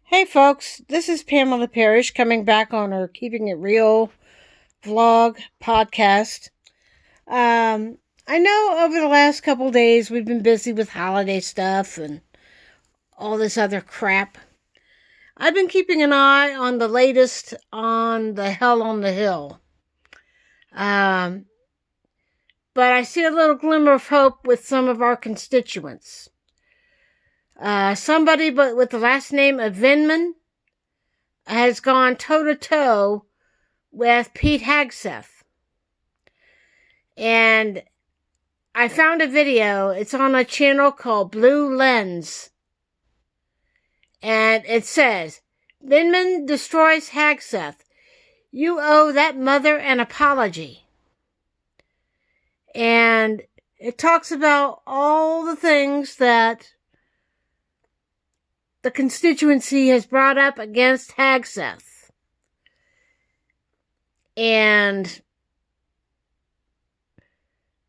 Hey folks, this is Pamela Parrish coming back on our Keeping It Real vlog podcast. I know over the last couple days we've been busy with holiday stuff and all this other crap. I've been keeping an eye on the latest on the Hell on the Hill. But I see a little glimmer of hope with some of our constituents. Somebody with the last name of Vindman has gone toe-to-toe with Pete Hagsetth. And I found a video. It's on a channel called Blue Lens. And it says, Vindman destroys Hagsetth. You owe that mother an apology. And it talks about all the things that the constituency has brought up against Hagsetth. And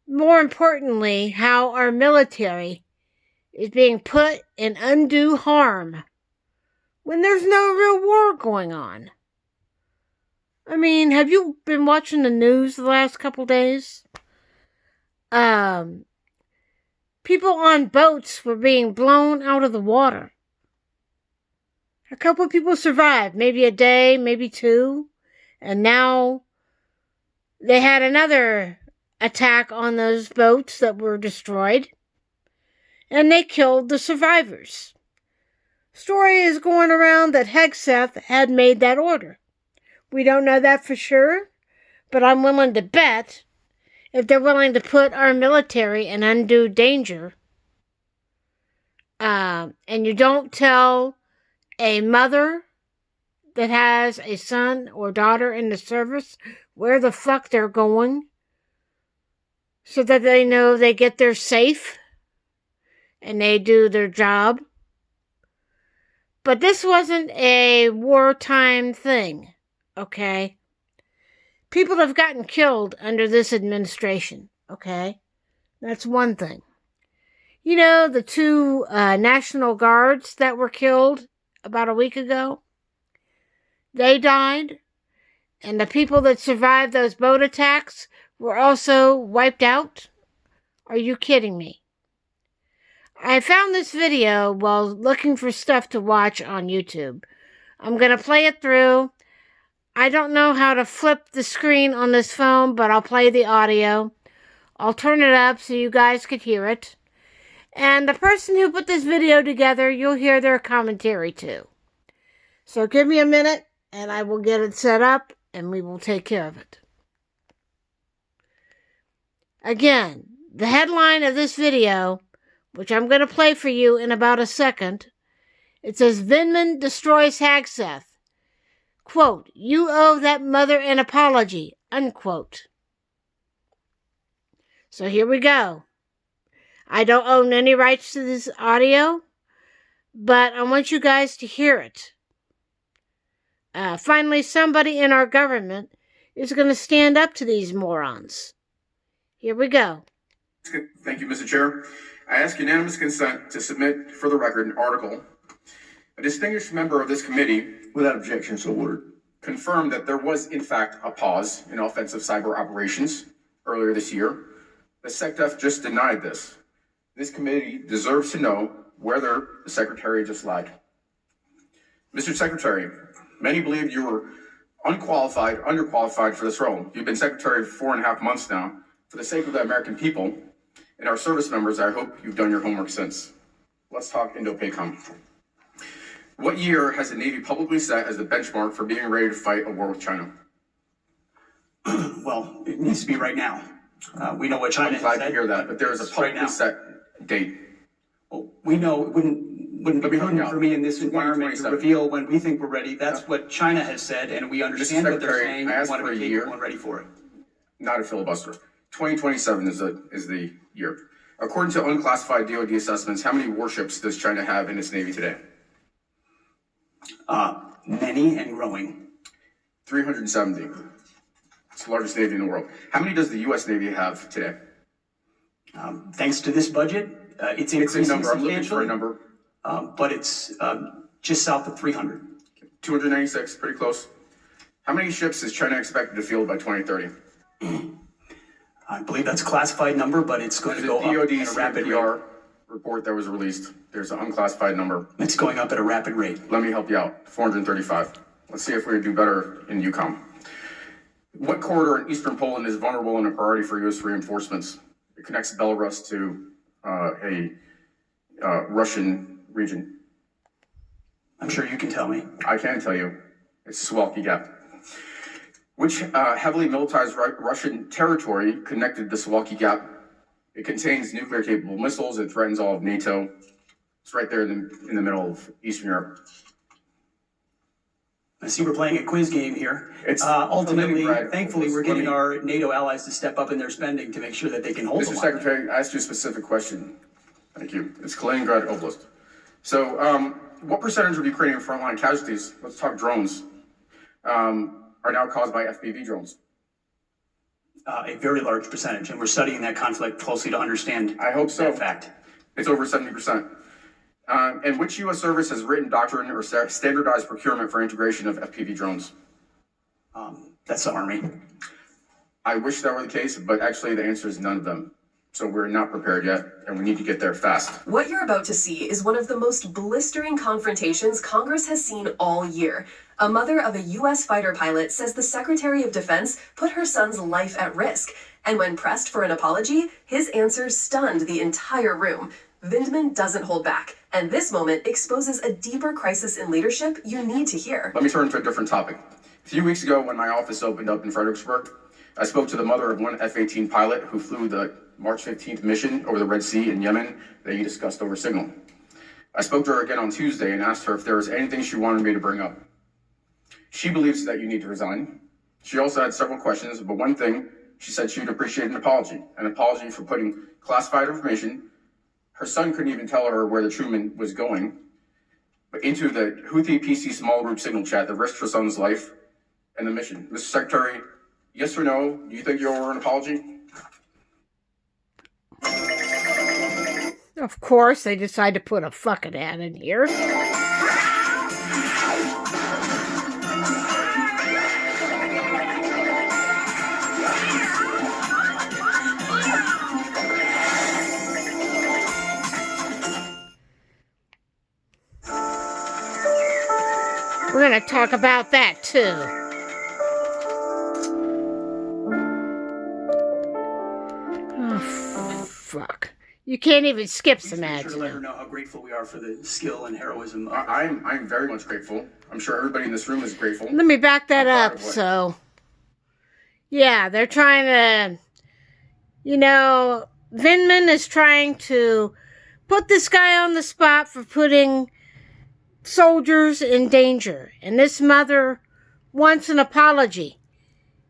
more importantly, how our military is being put in undue harm when there's no real war going on. I mean, have you been watching the news the last couple days? People on boats were being blown out of the water. A couple of people survived, maybe a day, maybe two. And now they had another attack on those boats that were destroyed. And they killed the survivors. Story is going around that Hagsetth had made that order. We don't know that for sure, but I'm willing to bet if they're willing to put our military in undue danger, and you don't tell a mother that has a son or daughter in the service where the fuck they're going so that they know they get there safe and they do their job. But this wasn't a wartime thing, okay? People have gotten killed under this administration, okay? That's one thing. You know, the two National Guards that were killed about a week ago, they died, and the people that survived those boat attacks were also wiped out. Are you kidding me? I found this video while looking for stuff to watch on YouTube. I'm going to play it through. I don't know how to flip the screen on this phone, but I'll play the audio. I'll turn it up so you guys could hear it. And the person who put this video together, you'll hear their commentary too. So give me a minute, and I will get it set up, and we will take care of it. Again, the headline of this video, which I'm going to play for you in about a second, it says, Vindman destroys Hagsetth. Quote, you owe that mother an apology, unquote. So here we go. I don't own any rights to this audio, but I want you guys to hear it. Finally, somebody in our government is going to stand up to these morons. Here we go. Thank you, Mr. Chair. I ask unanimous consent to submit for the record an article. A distinguished member of this committee, without objection, so ordered, confirmed that there was, in fact, a pause in offensive cyber operations earlier this year. The SecDef just denied this. This committee deserves to know whether the Secretary just lied. Mr. Secretary, many believe you were underqualified for this role. You've been Secretary for 4.5 months now. For the sake of the American people and our service members, I hope you've done your homework since. Let's talk Indo-PACOM. What year has the Navy publicly set as the benchmark for being ready to fight a war with China? Well, it needs to be right now. We know what China I'm glad said. to hear that, but there is a publicly set date. Well, we know it wouldn't be prudent for me in this environment to reveal when we think we're ready. That's what China has said, and we understand what they're saying. I We want to be capable year, and ready for it. not a filibuster. 2027 is the year. According to unclassified DoD assessments, how many warships does China have in its Navy today? Many and growing. 370. It's the largest Navy in the world. How many does the U.S. Navy have today? Thanks to this budget, it's increasing a number. I'm looking for substantially. a number. But it's Just south of 300. 296, pretty close. How many ships is China expected to field by 2030? I believe that's a classified number, but it's going to go up at a rapid rate. Report that was released. There's an unclassified number. It's going up at a rapid rate. Let me help you out. 435. Let's see if we do better in EUCOM. What corridor in eastern Poland is vulnerable and a priority for U.S. reinforcements? It connects Belarus to a Russian region. I'm sure you can tell me. I can tell you. It's Suwalki Gap. Which heavily militarized Russian territory connected the Suwalki Gap? It contains nuclear-capable missiles. It threatens all of NATO. It's right there in the middle of Eastern Europe. I see we're playing a quiz game here. It's ultimately, thankfully, we're getting our NATO allies to step up in their spending to make sure that they can hold the line. Mr. Secretary, I asked you a specific question. Thank you. It's Kaliningrad Oblast. So, what percentage of Ukrainian frontline casualties, let's talk drones, are now caused by FPV drones? A very large percentage, and we're studying that conflict closely to understand I hope so. that fact. It's over 70%. And which U.S. service has written doctrine or standardized procurement for integration of FPV drones? That's the Army. I wish that were the case, but actually the answer is none of them. So we're not prepared yet, and we need to get there fast. What you're about to see is one of the most blistering confrontations Congress has seen all year. A mother of a U.S. fighter pilot says the Secretary of Defense put her son's life at risk. And when pressed for an apology, his answers stunned the entire room. Vindman doesn't hold back, and this moment exposes a deeper crisis in leadership you need to hear. Let me turn to a different topic. A few weeks ago, when my office opened up in Fredericksburg, I spoke to the mother of one F-18 pilot who flew the March 15th mission over the Red Sea in Yemen that you discussed over Signal. I spoke to her again on Tuesday and asked her if there was anything she wanted me to bring up. She believes that you need to resign. She also had several questions, but one thing, she said she would appreciate an apology for putting classified information. Her son couldn't even tell her where the Truman was going, but into the Houthi PC small group signal chat that risked her son's life and the mission. Mr. Secretary, yes or no, do you think you owe her an apology? Of course, they decide to put a fucking ad in here. We're going to talk about that too. Oh, fuck. You can't even skip some ads. Be sure to let her know how grateful we are for the skill and heroism. I'm very much grateful. I'm sure everybody in this room is grateful. Let me back that up. So, yeah, they're trying to, Vindman is trying to put this guy on the spot for putting soldiers in danger. And this mother wants an apology.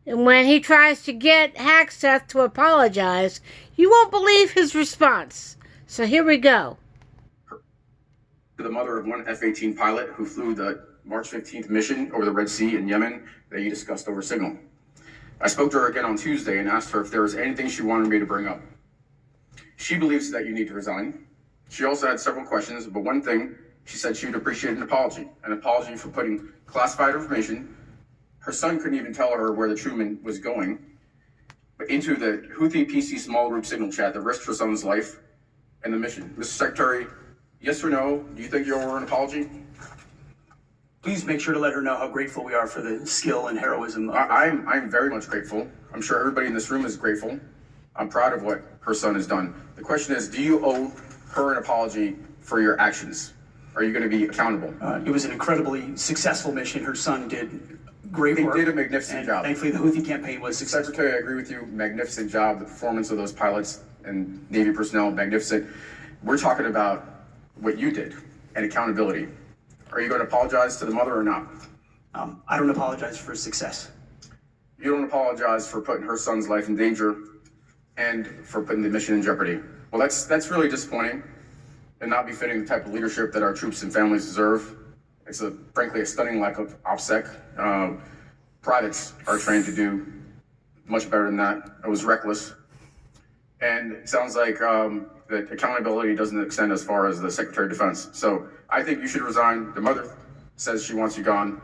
And when he tries to get Hagsetth to apologize, you won't believe his response. So here we go. The mother of one F-18 pilot who flew the March 15th mission over the Red Sea in Yemen that you discussed over Signal. I spoke to her again on Tuesday and asked her if there was anything she wanted me to bring up. She believes that you need to resign. She also had several questions, but one thing, she said she would appreciate an apology for putting classified information. Her son couldn't even tell her where the Truman was going, but into the Houthi PC small group signal chat that risked her son's life and the mission. Mr. Secretary, yes or no, do you think you owe her an apology? Please make sure to let her know how grateful we are for the skill and heroism. I'm very much grateful. I'm sure everybody in this room is grateful. I'm proud of what her son has done. The question is, do you owe her an apology for your actions? Are you going to be accountable? It was an incredibly successful mission. Her son did great work. They did a magnificent job. Thankfully, the Houthi campaign was successful. Secretary, I agree with you. Magnificent job. The performance of those pilots and Navy personnel, magnificent. We're talking about what you did and accountability. Are you going to apologize to the mother or not? I don't apologize for success. You don't apologize for putting her son's life in danger and for putting the mission in jeopardy. Well, that's really disappointing and not befitting the type of leadership that our troops and families deserve. It's frankly a stunning lack of OPSEC. Privates are trained to do much better than that. It was reckless. And it sounds like that accountability doesn't extend as far as the Secretary of Defense. So I think you should resign. The mother says she wants you gone.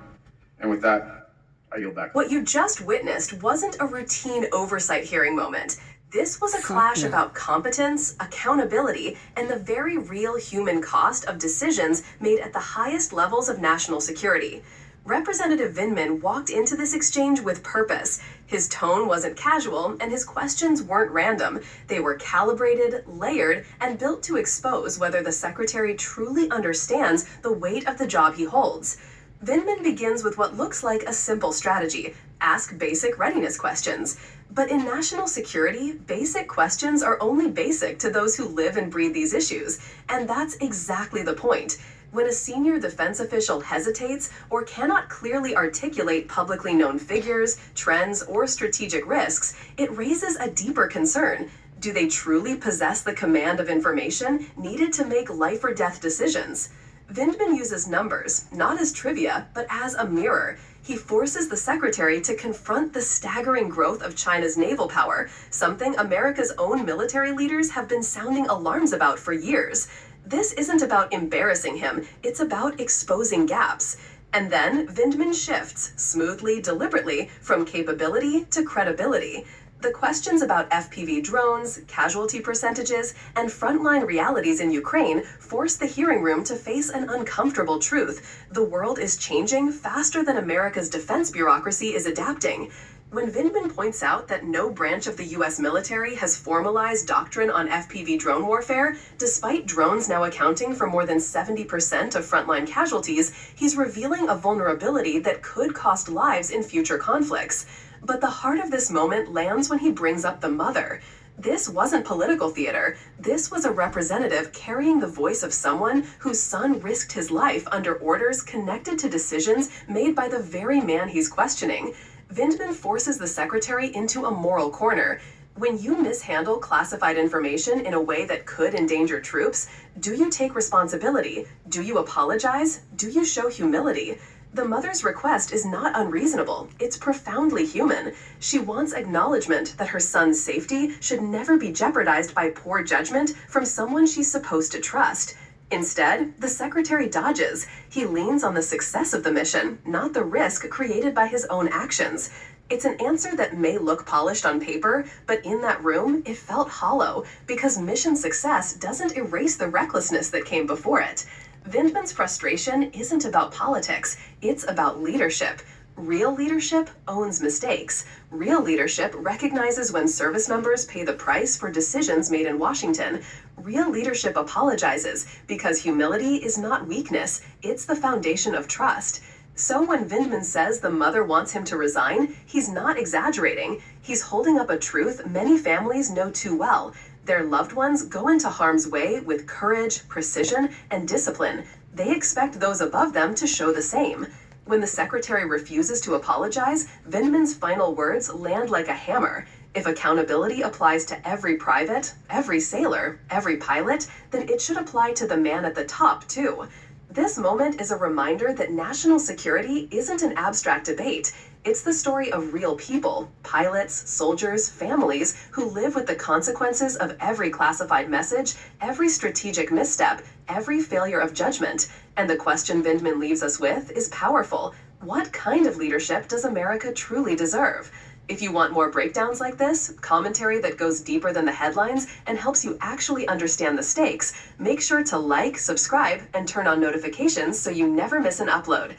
And with that, I yield back. What you just witnessed wasn't a routine oversight hearing moment. This was a clash about competence, accountability, and the very real human cost of decisions made at the highest levels of national security. Representative Vindman walked into this exchange with purpose. His tone wasn't casual, and his questions weren't random. They were calibrated, layered, and built to expose whether the secretary truly understands the weight of the job he holds. Vindman begins with what looks like a simple strategy: ask basic readiness questions. But in national security, basic questions are only basic to those who live and breathe these issues, and that's exactly the point. When a senior defense official hesitates or cannot clearly articulate publicly known figures, trends, or strategic risks, it raises a deeper concern. Do they truly possess the command of information needed to make life or death decisions? Vindman uses numbers, not as trivia, but as a mirror. He forces the secretary to confront the staggering growth of China's naval power, something America's own military leaders have been sounding alarms about for years. This isn't about embarrassing him, it's about exposing gaps. And then Vindman shifts, smoothly, deliberately, from capability to credibility. The questions about FPV drones, casualty percentages, and frontline realities in Ukraine force the hearing room to face an uncomfortable truth. The world is changing faster than America's defense bureaucracy is adapting. When Vindman points out that no branch of the U.S. military has formalized doctrine on FPV drone warfare, despite drones now accounting for more than 70% of frontline casualties, he's revealing a vulnerability that could cost lives in future conflicts. But the heart of this moment lands when he brings up the mother. This wasn't political theater. This was a representative carrying the voice of someone whose son risked his life under orders connected to decisions made by the very man he's questioning. Vindman forces the secretary into a moral corner. When you mishandle classified information in a way that could endanger troops, do you take responsibility? Do you apologize? Do you show humility? The mother's request is not unreasonable. It's profoundly human. She wants acknowledgement that her son's safety should never be jeopardized by poor judgment from someone she's supposed to trust. Instead, the secretary dodges. He leans on the success of the mission, not the risk created by his own actions. It's an answer that may look polished on paper, but in that room, it felt hollow, because mission success doesn't erase the recklessness that came before it. Vindman's frustration isn't about politics, it's about leadership. Real leadership owns mistakes. Real leadership recognizes when service members pay the price for decisions made in Washington. Real leadership apologizes because humility is not weakness, it's the foundation of trust. So when Vindman says the mother wants him to resign, he's not exaggerating. He's holding up a truth many families know too well. Their loved ones go into harm's way with courage, precision, and discipline. They expect those above them to show the same. When the secretary refuses to apologize, Vindman's final words land like a hammer. If accountability applies to every private, every sailor, every pilot, then it should apply to the man at the top, too. This moment is a reminder that national security isn't an abstract debate. It's the story of real people, pilots, soldiers, families, who live with the consequences of every classified message, every strategic misstep, every failure of judgment. And the question Vindman leaves us with is powerful. What kind of leadership does America truly deserve? If you want more breakdowns like this, commentary that goes deeper than the headlines and helps you actually understand the stakes, make sure to like, subscribe, and turn on notifications so you never miss an upload.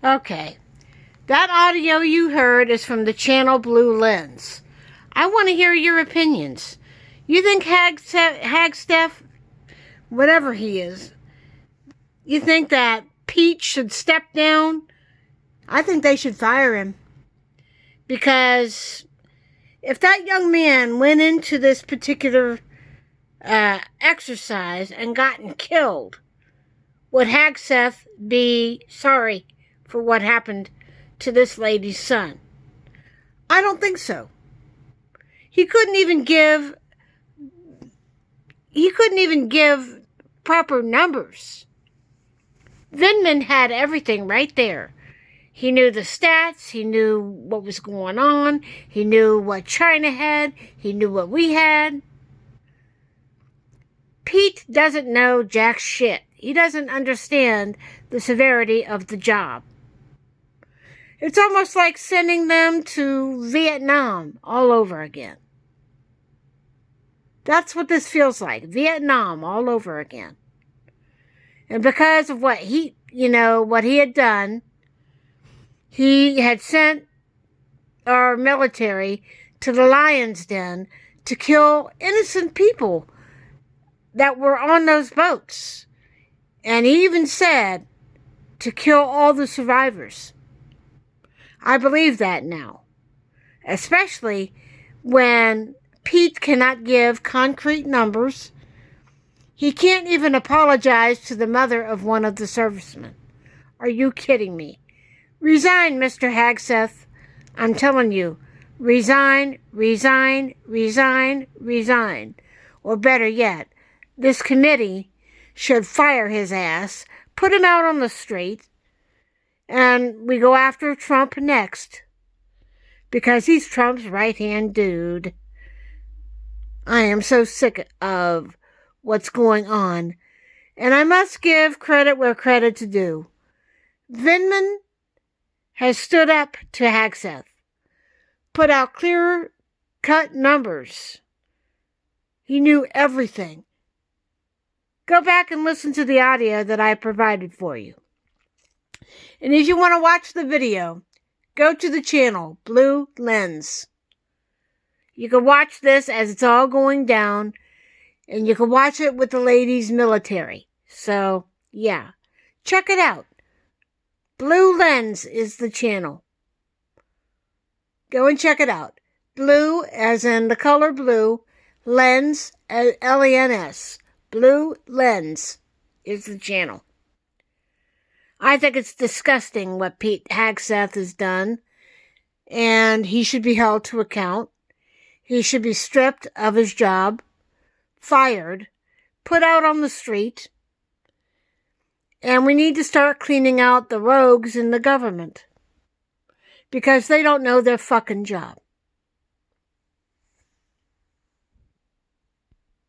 Okay. That audio you heard is from the channel Blue Lens. I want to hear your opinions. You think Hagsetth, whatever he is, you think that Pete should step down? I think they should fire him. Because if that young man went into this particular exercise and gotten killed, would Hagsetth be sorry for what happened to this lady's son? I don't think so. He couldn't even give proper numbers. Vindman had everything right there. He knew the stats. He knew what was going on. He knew what China had. He knew what we had. Pete doesn't know jack shit. He doesn't understand the severity of the job. It's almost like sending them to Vietnam all over again. That's what this feels like. Vietnam all over again. And because of what he had done, he had sent our military to the lion's den to kill innocent people that were on those boats. And he even said to kill all the survivors. I believe that now. Especially when Pete cannot give concrete numbers. He can't even apologize to the mother of one of the servicemen. Are you kidding me? Resign, Mr. Hagsetth. I'm telling you. Resign, resign, resign, resign. Or better yet, this committee should fire his ass, put him out on the street, and we go after Trump next. Because he's Trump's right-hand dude. I am so sick of what's going on. And I must give credit where credit's due. Vindman has stood up to Hagsetth. Put out clear-cut numbers. He knew everything. Go back and listen to the audio that I provided for you. And if you want to watch the video, go to the channel, Blue Lens. You can watch this as it's all going down, and you can watch it with the ladies' military. So, yeah, check it out. Blue Lens is the channel. Go and check it out. Blue, as in the color blue, Lens, L-E-N-S. Blue Lens is the channel. I think it's disgusting what Pete Hagsetth has done, and he should be held to account. He should be stripped of his job, fired, put out on the street, and we need to start cleaning out the rogues in the government because they don't know their fucking job.